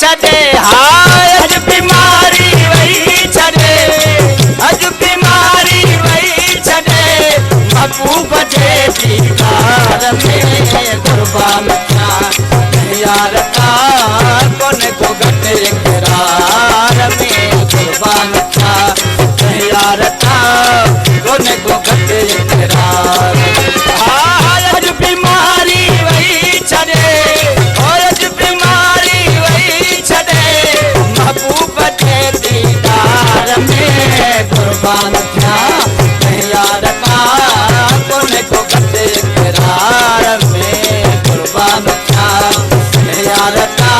छॾे हाय अॼु बीमारी वही छॾे अॼु बीमारी वही छॾे महबूब जे दीदार में कुर्बान थिया यार का कोन्हे को घटि इक़रार में कुर्बान थिया यार का कोन्हे को घटि इक़रार हाय अॼु बीमारी वही छॾे अॼु बीमारी वही छॾे महबूब जे दीदार में कुर्बान थिया यार का कोन्हे को घटि इक़रार में कुर्बान थिया यार का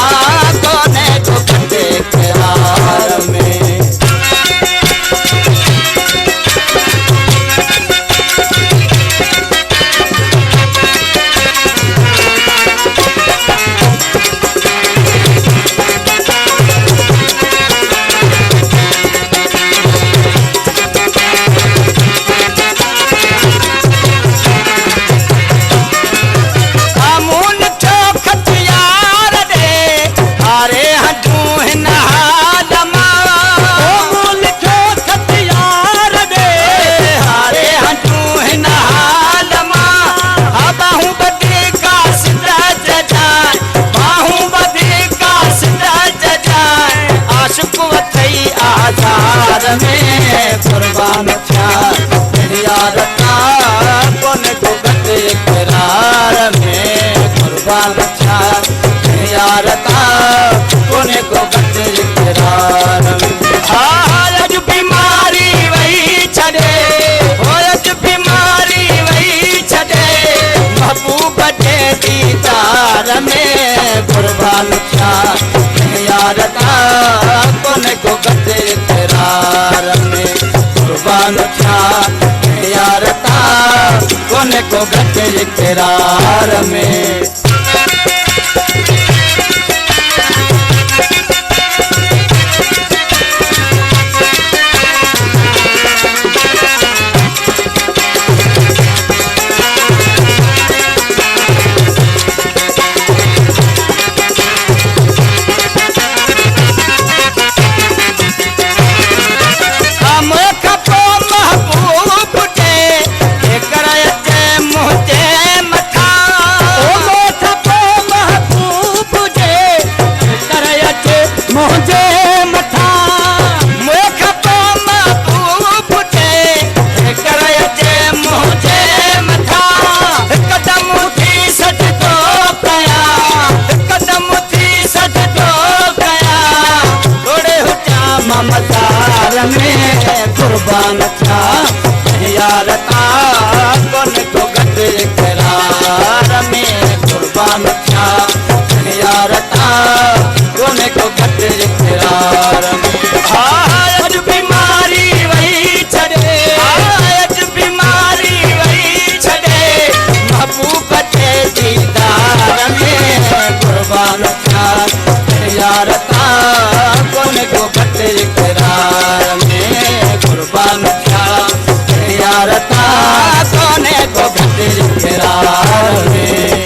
कोन्हे को घटि इक़रार में कुर्बान थिया यार का कोन्हे को घटि इक़रार में कुर्बान थिया यार का कोन्हे को घटि इक़रार हाय अॼु बीमारी वही छॾे अॼु बीमारी वही छॾे महबूब जे दीदार में कुर्बान थिया यार का कोन्हे को घटि इक़रार में कुर्बान थिया यार का कोन्हे को घटि इक़रार में ममतार में कुर्बान था यार का कोन्हे को घटि इक़रार में कुर्बान था यार का कोन्हे को घटि इक़रार में हाय अॼु बीमारी वही छॾे अॼु बीमारी वही छॾे महबूब जे दीदार में कुर्बान था यार का कोन्हे को घटि इक़रार में कुर्बान थिया यार का कोन्हे को घटि इक़रार में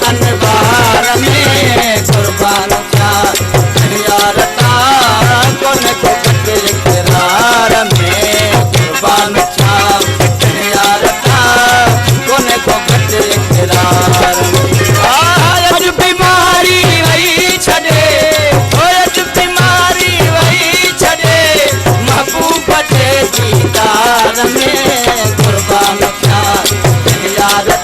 अनवार में कुर्बान था यार का कोन्हे को घटि इक़रार में कुर्बान था यार का कोन्हे को घटि इक़रार अॼु बीमारी वही छॾे अॼु बीमारी वही छॾे महबूब जे दीदार में कुर्बान था रटा